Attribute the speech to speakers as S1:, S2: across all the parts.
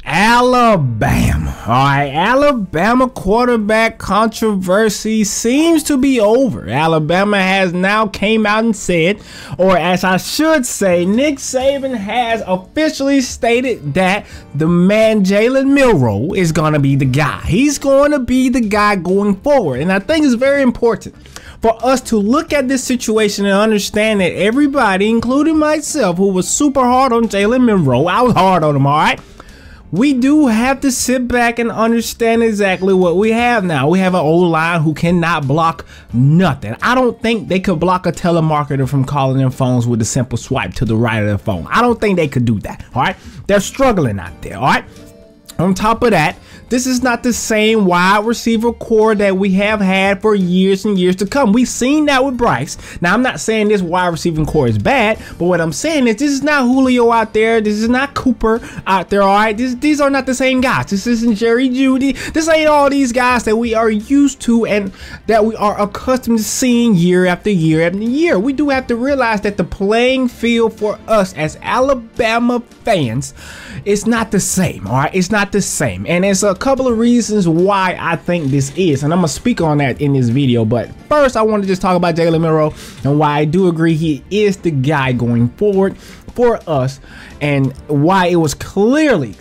S1: Alabama. All right, Alabama quarterback controversy seems to be over. Alabama has now came out and said, or as I should say, Nick Saban has officially stated that the man Jalen Milroe is going to be the guy. He's going to be the guy going forward. And I think it's very important for us to look at this situation and understand that everybody, including myself, who was super hard on Jalen Milroe, I was hard on him, all right? We do have to sit back and understand exactly what we have now. We have an O-line who cannot block nothing. I don't think they could block a telemarketer from calling their phones with a simple swipe to the right of their phone. I don't think they could do that, all right? They're struggling out there, all right? On top of that, this is not the same wide receiver core that we have had for years and years to come. We've seen that with Bryce. Now, I'm not saying this wide receiving core is bad, but what I'm saying is this is not Julio out there. This is not Cooper out there, all right? These are not the same guys. This isn't Jerry Jeudy. This ain't all these guys that we are used to and that we are accustomed to seeing year after year after year. We do have to realize that the playing field for us as Alabama fans is not the same, all right? It's not the same. And it's a couple of reasons why I think this is, and I'm gonna speak on that in this video. But first, I want to just talk about Jalen Milroe and why I do agree he is the guy going forward for us, and why it was clearly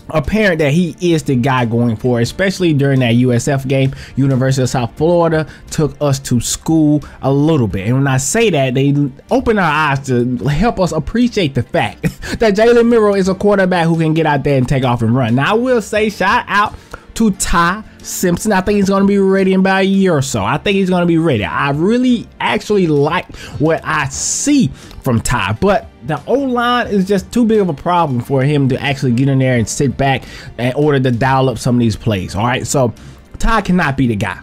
S1: apparent that he is the guy going forward, especially during that USF game. University of South Florida took us to school a little bit, and when I say that, they open our eyes to help us appreciate the fact that Jalen Milroe is a quarterback who can get out there and take off and run. Now, I will say shout out to Ty Simpson. I think he's going to be ready in about a year or so. I think he's going to be ready. I really actually like what I see from Ty, but the O-line is just too big of a problem for him to actually get in there and sit back in order to dial up some of these plays. All right, so Ty cannot be the guy.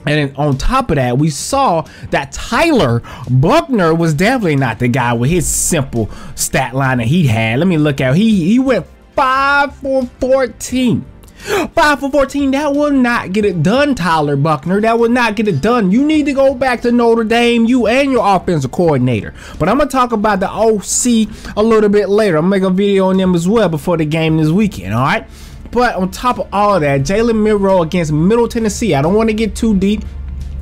S1: And then on top of that, we saw that Tyler Buckner was definitely not the guy with his simple stat line that he had. Let me look at it. He went 5 for 14. 5 for 14. That will not get it done, Tyler Buckner. That will not get it done. You need to go back to Notre Dame, you and your offensive coordinator. But I'm going to talk about the OC a little bit later. I'm going to make a video on them as well before the game this weekend, all right? But on top of all of that, Jalen Milroe against Middle Tennessee. I don't want to get too deep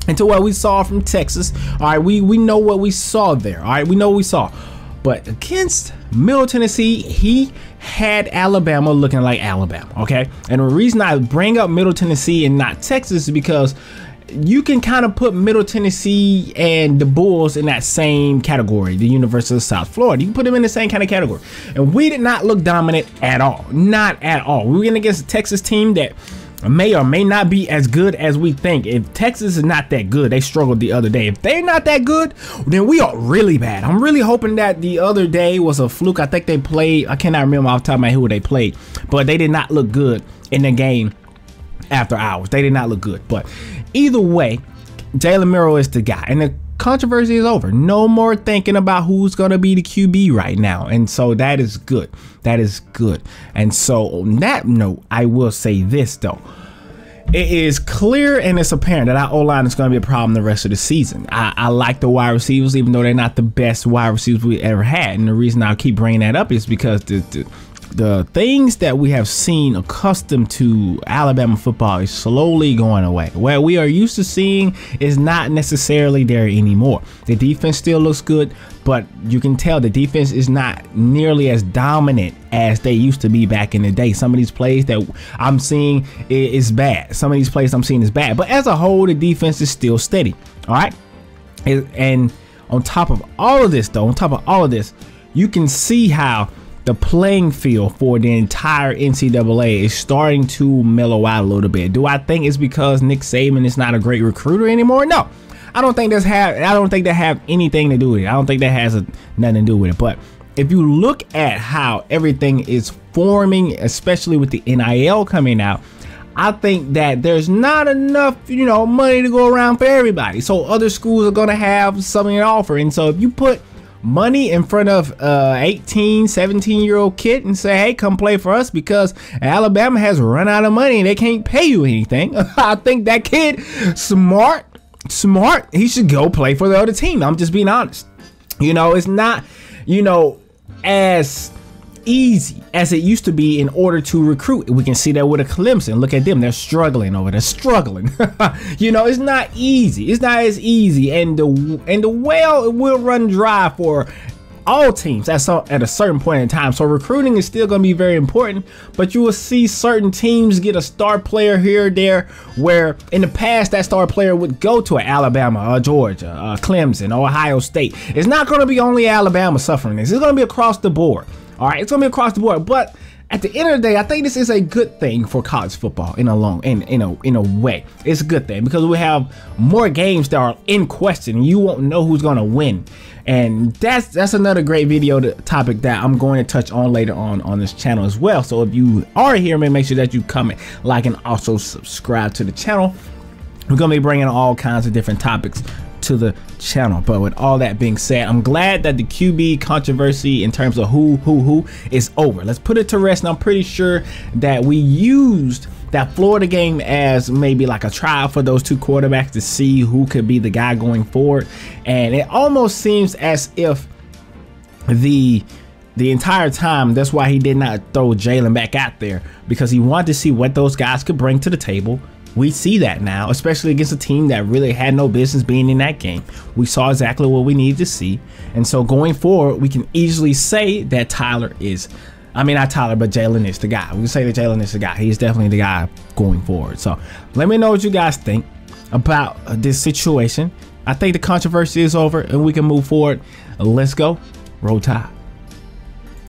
S1: into what we saw from Texas. All right, we know what we saw there. All right, we know what we saw. But against Middle Tennessee, he had Alabama looking like Alabama, okay? And the reason I bring up Middle Tennessee and not Texas is because you can kind of put Middle Tennessee and the Bulls in that same category, the University of South Florida. You can put them in the same kind of category. And we did not look dominant at all. Not at all. We went against a Texas team that may or may not be as good as we think. If Texas is not that good, they struggled the other day. If they're not that good, then we are really bad. I'm really hoping that the other day was a fluke. I think they played, I cannot remember off the top of my head who they played, but they did not look good in the game after hours. They did not look good. But either way, Jalen Milroe is the guy, and the controversy is over. No more thinking about who's going to be the QB right now. And so that is good. That is good. And so on that note, I will say this though. It is clear and it's apparent that our O-line is going to be a problem the rest of the season. I like the wide receivers, even though they're not the best wide receivers we ever had. And the reason I keep bringing that up is because the things that we have seen accustomed to Alabama football is slowly going away. What we are used to seeing is not necessarily there anymore. The defense still looks good, but you can tell the defense is not nearly as dominant as they used to be back in the day. Some of these plays that I'm seeing is bad. Some of these plays I'm seeing is bad, but as a whole, the defense is still steady. All right. And on top of all of this, though, on top of all of this, you can see how the playing field for the entire NCAA is starting to mellow out a little bit. Do I think it's because Nick Saban is not a great recruiter anymore? No, I don't think that have anything to do with it. I don't think that has nothing to do with it. But if you look at how everything is forming, especially with the NIL coming out, I think that there's not enough, money to go around for everybody. So other schools are going to have something to offer. And so if you put money in front of 18, 17-year-old kid and say, hey, come play for us because Alabama has run out of money and they can't pay you anything. I think that kid, smart, he should go play for the other team. I'm just being honest. It's not, as easy as it used to be in order to recruit. We can see that with a Clemson. Look at them, they're struggling over there, struggling. You know, it's not easy. It's not as easy, and the well will run dry for all teams at a certain point in time. So recruiting is still going to be very important, but you will see certain teams get a star player here or there, where in the past that star player would go to an Alabama, Georgia, Clemson, Ohio State. It's not going to be only Alabama suffering this. It's going to be across the board. All right, it's going to be across the board. But at the end of the day, I think this is a good thing for college football in a way. It's a good thing because we have more games that are in question. You won't know who's going to win. And that's another great video topic that I'm going to touch on later on this channel as well. So if you are here, man, make sure that you comment, like, and also subscribe to the channel. We're going to be bringing all kinds of different topics to the channel. But with all that being said, I'm glad that the QB controversy in terms of who is over. Let's put it to rest. And I'm pretty sure that we used that Florida game as maybe like a trial for those two quarterbacks to see who could be the guy going forward. And it almost seems as if the entire time, that's why he did not throw Jalen back out there, because he wanted to see what those guys could bring to the table. We see that now, especially against a team that really had no business being in that game. We saw exactly what we needed to see. And so going forward, we can easily say that Jalen is the guy. We can say that Jalen is the guy. He's definitely the guy going forward. So let me know what you guys think about this situation. I think the controversy is over and we can move forward. Let's go. Roll Tide.